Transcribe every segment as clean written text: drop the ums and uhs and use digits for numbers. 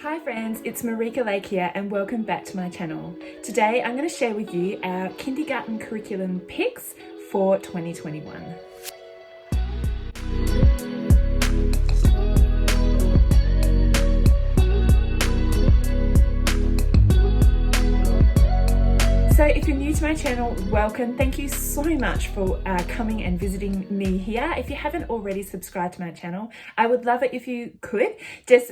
Hi friends, it's Marika Lake here and welcome back to my channel. Today I'm going to share with you our kindergarten curriculum picks for 2021. So if you're new to my channel, welcome. Thank you so much for coming and visiting me here. If you haven't already subscribed to my channel, I would love it if you could. Just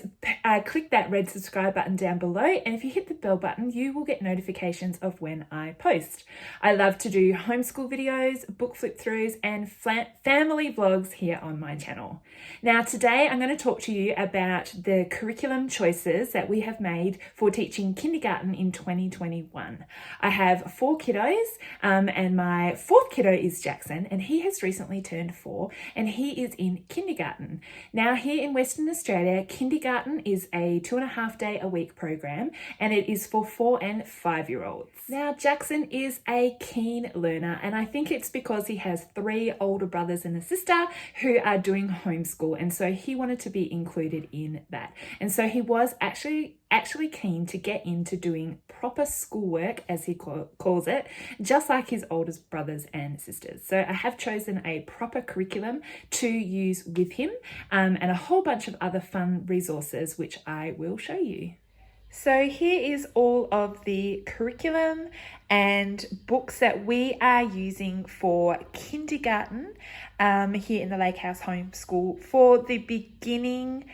click that red subscribe button down below, and if you hit the bell button, you will get notifications of when I post. I love to do homeschool videos, book flip throughs, and family vlogs here on my channel. Now today I'm going to talk to you about the curriculum choices that we have made for teaching kindergarten in 2021. I have 4 kiddos and my 4th kiddo is Jackson, and he has recently turned 4 and he is in kindergarten. Now here in Western Australia, kindergarten is a 2.5 day a week program and it is for 4 and 5-year-olds. Now Jackson is a keen learner, and I think it's because he has 3 older brothers and a sister who are doing homeschool, and so he wanted to be included in that. And so he was actually keen to get into doing proper schoolwork, as he calls it, just like his oldest brothers and sisters. So I have chosen a proper curriculum to use with him and a whole bunch of other fun resources which I will show you. So here is all of the curriculum and books that we are using for kindergarten here in the Lake House Homeschool for the beginning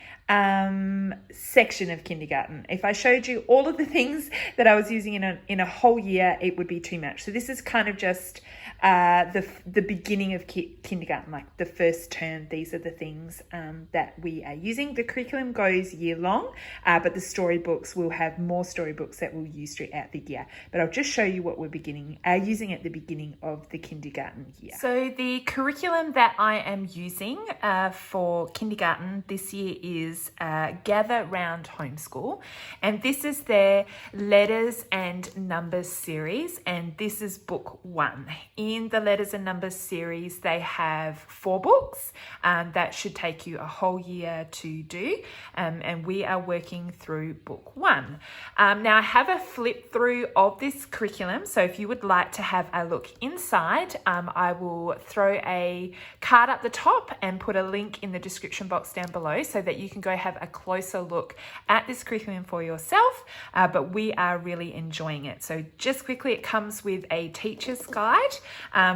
section of kindergarten. If I showed you all of the things that I was using in a whole year, it would be too much. So this is kind of just the beginning of kindergarten, like the first term. These are the things that we are using. The curriculum goes year long, but the storybooks will have more storybooks that we'll use throughout the year. But I'll just show you what we're using at the beginning of the kindergarten year. So the curriculum that I am using for kindergarten this year is Gather Round Homeschool, and this is their Letters and Numbers series, and this is book 1. In the Letters and Numbers series, they have 4 books that should take you a whole year to do, and we are working through book 1. Now I have a flip through of this curriculum, so if you would like to have a look inside, I will throw a card up the top and put a link in the description box down below so that you can go have a closer look at this curriculum for yourself, but we are really enjoying it. So just quickly, it comes with a teacher's guide,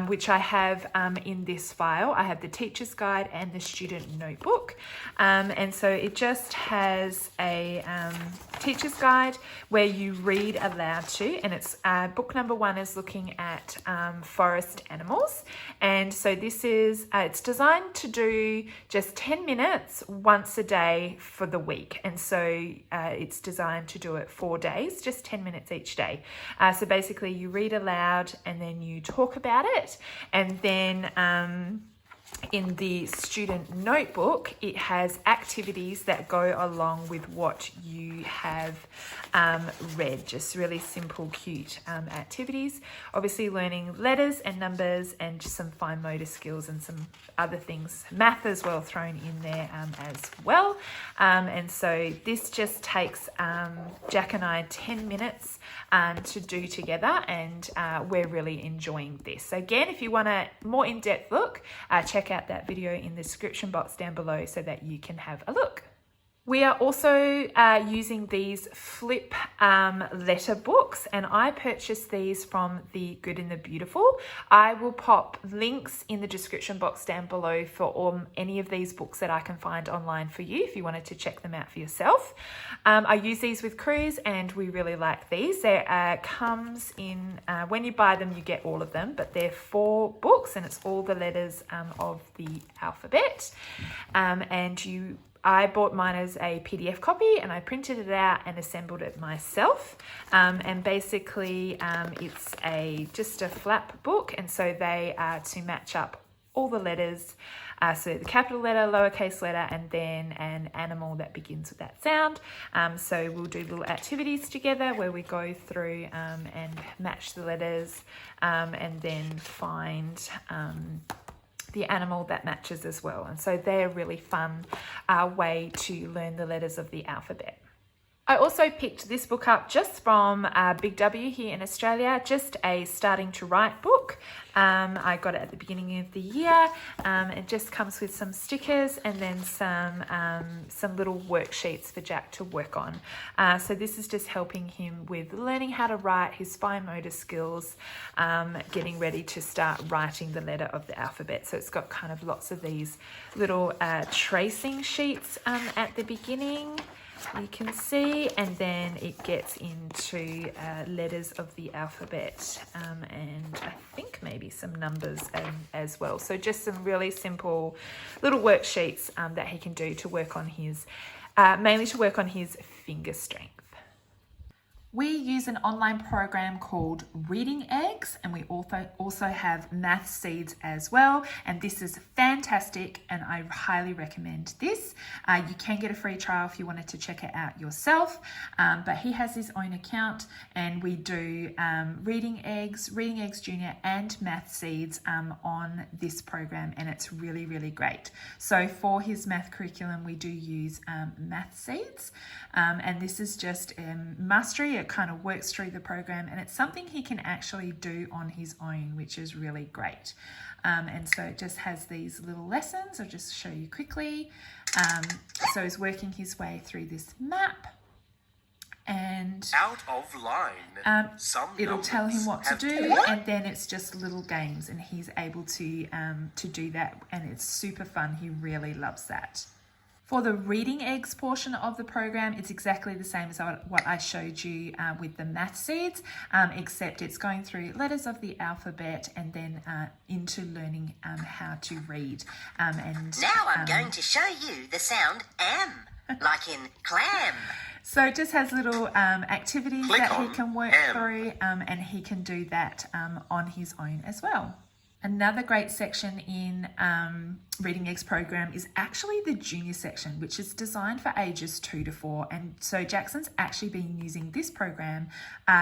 which I have in this file. I have the teacher's guide and the student notebook, and so it just has a teacher's guide where you read aloud to, and it's book number 1 is looking at forest animals, and so this is it's designed to do just 10 minutes once a day for the week, and so it's designed to do it 4 days, just 10 minutes each day. So basically you read aloud and then you talk about it, and then in the student notebook, it has activities that go along with what you have read. Just really simple, cute activities. Obviously learning letters and numbers and just some fine motor skills and some other things. Math as well thrown in there as well. And so this just takes Jack and I 10 minutes to do together, and we're really enjoying this. So again, if you want a more in-depth look, check out that video in the description box down below so that you can have a look. We are also using these flip letter books, and I purchased these from The Good and the Beautiful. I will pop links in the description box down below for any of these books that I can find online for you if you wanted to check them out for yourself. I use these with Cruise and we really like these. There comes in, when you buy them you get all of them, but they're 4 books and it's all the letters of the alphabet, and I bought mine as a PDF copy and I printed it out and assembled it myself. And basically it's just a flap book, and so they are to match up all the letters. So the capital letter, lowercase letter, and then an animal that begins with that sound. So we'll do little activities together where we go through and match the letters and then find the animal that matches as well. And so they're a really fun way to learn the letters of the alphabet. I also picked this book up just from Big W here in Australia, just a starting to write book. I got it at the beginning of the year. It just comes with some stickers and then some little worksheets for Jack to work on. So this is just helping him with learning how to write, his fine motor skills, getting ready to start writing the letter of the alphabet. So it's got kind of lots of these little tracing sheets at the beginning, you can see, and then it gets into letters of the alphabet, and I think maybe some numbers as well. So just some really simple little worksheets that he can do to work on his, mainly to work on his finger strength. We use an online program called Reading Eggs, and we also have Math Seeds as well. And this is fantastic, and I highly recommend this. You can get a free trial if you wanted to check it out yourself. But he has his own account, and we do Reading Eggs Junior, and Math Seeds on this program, and it's really, really great. So for his math curriculum, we do use Math Seeds, and this is just mastery. It kind of works through the program, and it's something he can actually do on his own, which is really great. And so it just has these little lessons. I'll just show you quickly. So he's working his way through this map, and out of line. It'll tell him what to do, and then it's just little games, and he's able to do that, and it's super fun. He really loves that. For the Reading Eggs portion of the program, it's exactly the same as what I showed you with the Math Seeds, except it's going through letters of the alphabet and then into learning how to read. Now I'm going to show you the sound M, like in clam. So it just has little activities Click that he on can work M. through, and he can do that on his own as well. Another great section in Reading Eggs program is actually the junior section, which is designed for ages 2 to 4. And so Jackson's actually been using this program.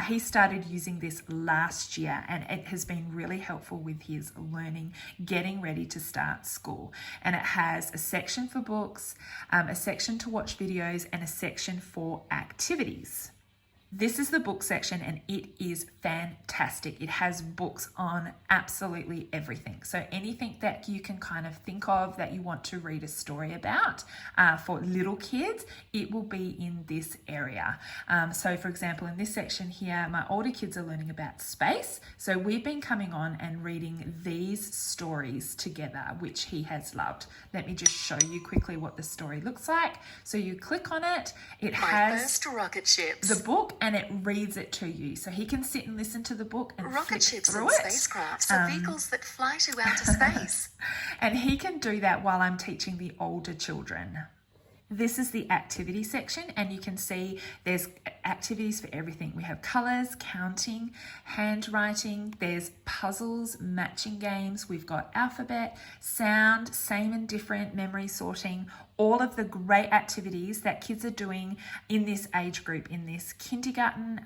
He started using this last year, and it has been really helpful with his learning, getting ready to start school. And it has a section for books, a section to watch videos, and a section for activities. This is the book section, and it is fantastic. It has books on absolutely everything. So anything that you can kind of think of that you want to read a story about for little kids, it will be in this area. So for example, in this section here, my older kids are learning about space. So we've been coming on and reading these stories together, which he has loved. Let me just show you quickly what the story looks like. So you click on it, it has first rocket ships. the book, and it reads it to you. So he can sit and listen to the book and Rocket flick ships through and it. spacecrafts are vehicles that fly to outer space. And he can do that while I'm teaching the older children. This is the activity section, and you can see there's activities for everything. We have colors, counting, handwriting, there's puzzles, matching games, we've got alphabet, sound, same and different, memory sorting, all of the great activities that kids are doing in this age group, in this kindergarten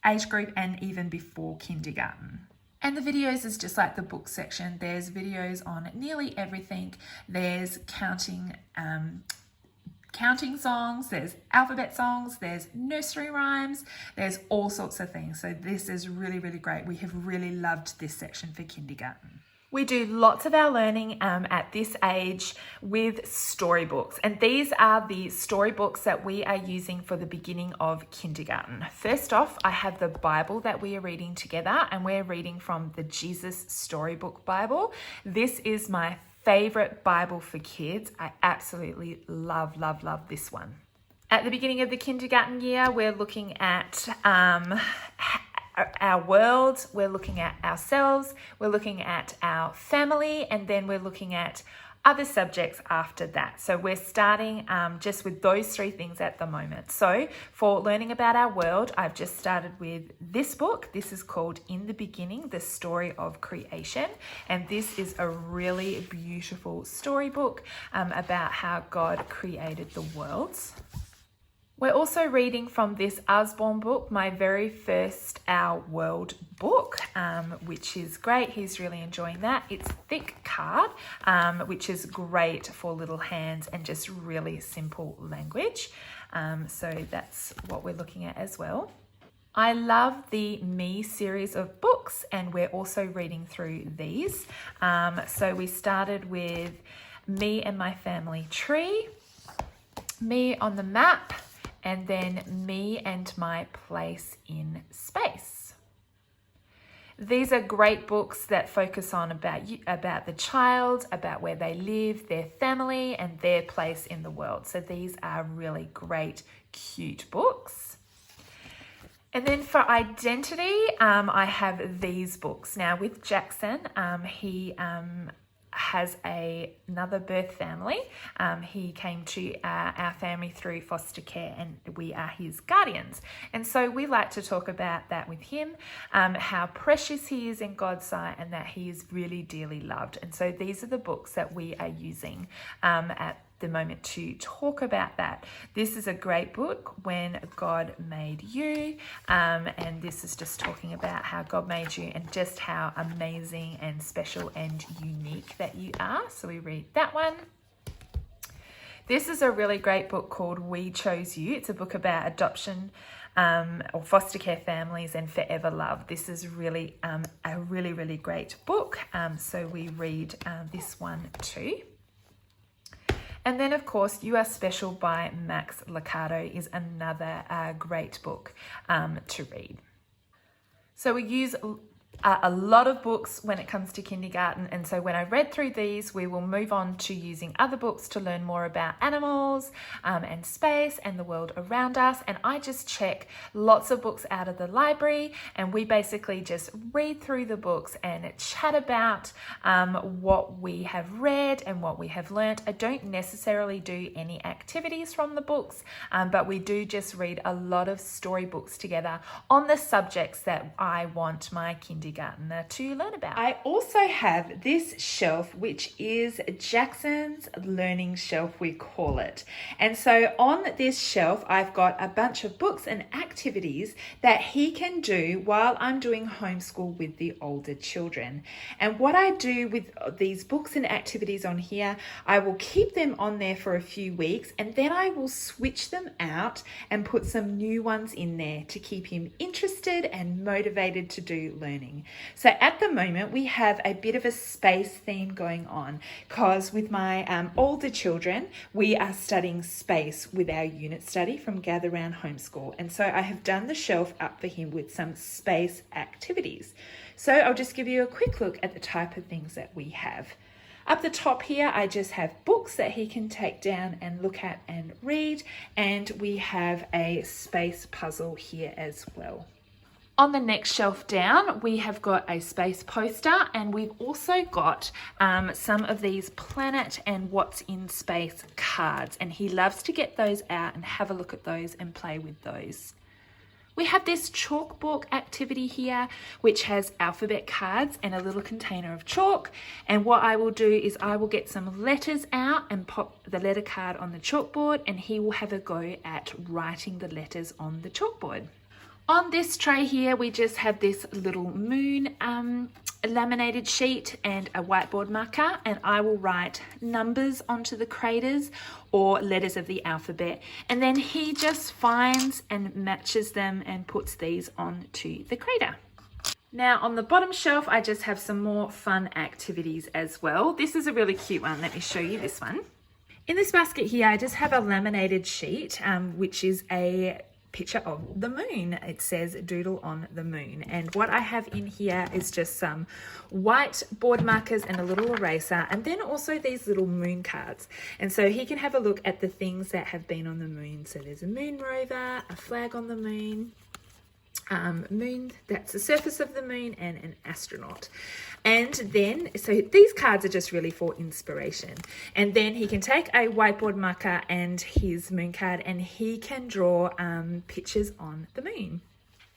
age group, and even before kindergarten. And the videos is just like the book section. There's videos on nearly everything. There's counting songs, there's alphabet songs, there's nursery rhymes, there's all sorts of things. So this is really, really great. We have really loved this section for kindergarten. We do lots of our learning at this age with storybooks, and these are the storybooks that we are using for the beginning of kindergarten. First off, I have the Bible that we are reading together, and we're reading from the Jesus Storybook Bible. This is my favorite Bible for kids. I absolutely love, love, love this one. At the beginning of the kindergarten year, we're looking at our world, we're looking at ourselves, we're looking at our family, and then we're looking at other subjects after that. So we're starting just with those 3 things at the moment. So for learning about our world, I've just started with this book. This is called In the Beginning, The Story of Creation. And this is a really beautiful storybook about how God created the worlds. We're also reading from this Usborne book, my very first Our World book, which is great. He's really enjoying that. It's thick card, which is great for little hands and just really simple language. So that's what we're looking at as well. I love the Me series of books, and we're also reading through these. So we started with Me and My Family Tree, Me on the Map, and then Me and My Place in Space. These are great books that focus on about the child, about where they live, their family, and their place in the world. So these are really great, cute books. And then for identity, I have these books. Now with Jackson, he has another birth family. He came to our family through foster care, and we are his guardians. And so we like to talk about that with him, how precious he is in God's sight, and that he is really dearly loved. And so these are the books that we are using at the moment to talk about that. This is a great book, When God Made You, and this is just talking about how God made you and just how amazing and special and unique that you are. So we read that one. This is a really great book called We Chose You. It's a book about adoption or foster care families and forever love. This is really a really great book. So we read this one too. And then, of course, You Are Special by Max Lucado is another great book to read. So we use a lot of books when it comes to kindergarten, and so when I read through these, we will move on to using other books to learn more about animals and space and the world around us. And I just check lots of books out of the library, and we basically just read through the books and chat about what we have read and what we have learnt. I don't necessarily do any activities from the books, but we do just read a lot of storybooks together on the subjects that I want my kindergartner to learn about. I also have this shelf, which is Jackson's learning shelf, we call it. And so on this shelf, I've got a bunch of books and activities that he can do while I'm doing homeschool with the older children. And what I do with these books and activities on here, I will keep them on there for a few weeks, and then I will switch them out and put some new ones in there to keep him interested and motivated to do learning. So at the moment, we have a bit of a space theme going on, because with my older children, we are studying space with our unit study from Gather Round Homeschool. And so I have done the shelf up for him with some space activities. So I'll just give you a quick look at the type of things that we have. Up the top here, I just have books that he can take down and look at and read. And we have a space puzzle here as well. On the next shelf down, we have got a space poster, and we've also got some of these planet and what's in space cards, and he loves to get those out and have a look at those and play with those. We have this chalkbook activity here, which has alphabet cards and a little container of chalk. And what I will do is I will get some letters out and pop the letter card on the chalkboard, and he will have a go at writing the letters on the chalkboard. On this tray here, we just have this little moon laminated sheet and a whiteboard marker, and I will write numbers onto the craters or letters of the alphabet, and then he just finds and matches them and puts these onto the crater. Now on the bottom shelf, I just have some more fun activities as well. This is a really cute one. Let me show you this one. In this basket here, I just have a laminated sheet, which is a picture of the moon. It says doodle on the moon, and what I have in here is just some white board markers and a little eraser, and then also these little moon cards, and so he can have a look at the things that have been on the moon. So there's a moon rover, a flag on the moon, moon, that's the surface of the moon, and an astronaut. And then, so these cards are just really for inspiration. And then he can take a whiteboard marker and his moon card, and he can draw pictures on the moon.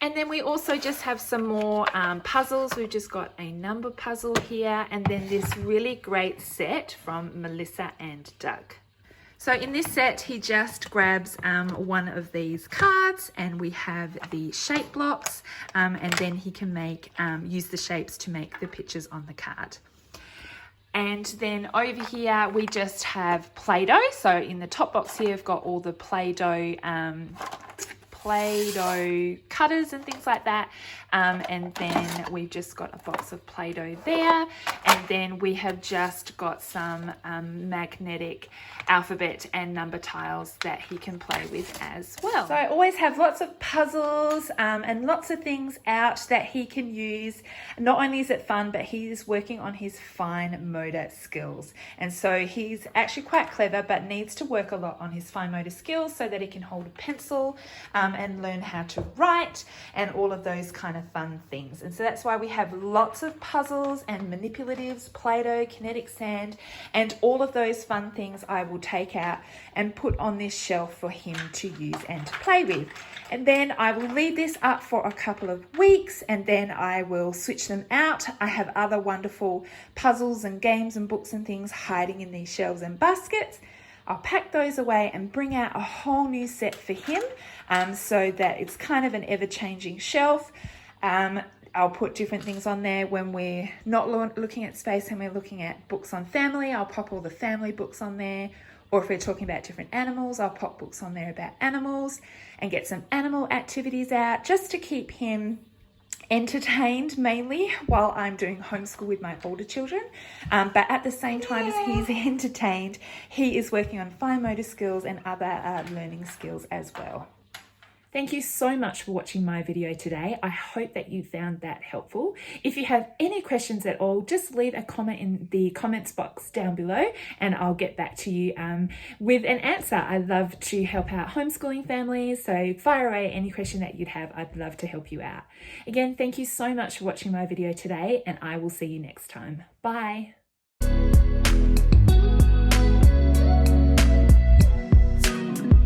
And then we also just have some more puzzles. We've just got a number puzzle here, and then this really great set from Melissa and Doug. So in this set, he just grabs one of these cards, and we have the shape blocks, and then he can make use the shapes to make the pictures on the card. And then over here we just have Play-Doh. So in the top box here, we've got all the Play-Doh cutters and things like that, and then we've just got a box of Play-Doh there, and then we have just got some magnetic alphabet and number tiles that he can play with as well. So I always have lots of puzzles and lots of things out that he can use. Not only is it fun, but he is working on his fine motor skills, and so he's actually quite clever but needs to work a lot on his fine motor skills so that he can hold a pencil and learn how to write and all of those kind of fun things. And so that's why we have lots of puzzles and manipulatives, Play-Doh, kinetic sand, and all of those fun things I will take out and put on this shelf for him to use and to play with. And then I will leave this up for a couple of weeks, and then I will switch them out. I have other wonderful puzzles and games and books and things hiding in these shelves and baskets. I'll pack those away and bring out a whole new set for him, so that it's kind of an ever-changing shelf. I'll put different things on there when we're not looking at space and we're looking at books on family. I'll pop all the family books on there. Or if we're talking about different animals, I'll pop books on there about animals and get some animal activities out just to keep him entertained mainly while I'm doing homeschool with my older children. But at the same time as he's entertained, he is working on fine motor skills and other learning skills as well. Thank you so much for watching my video today. I hope that you found that helpful. If you have any questions at all, just leave a comment in the comments box down below and I'll get back to you with an answer. I love to help out homeschooling families, so fire away any question that you'd have. I'd love to help you out. Again, thank you so much for watching my video today, and I will see you next time. Bye.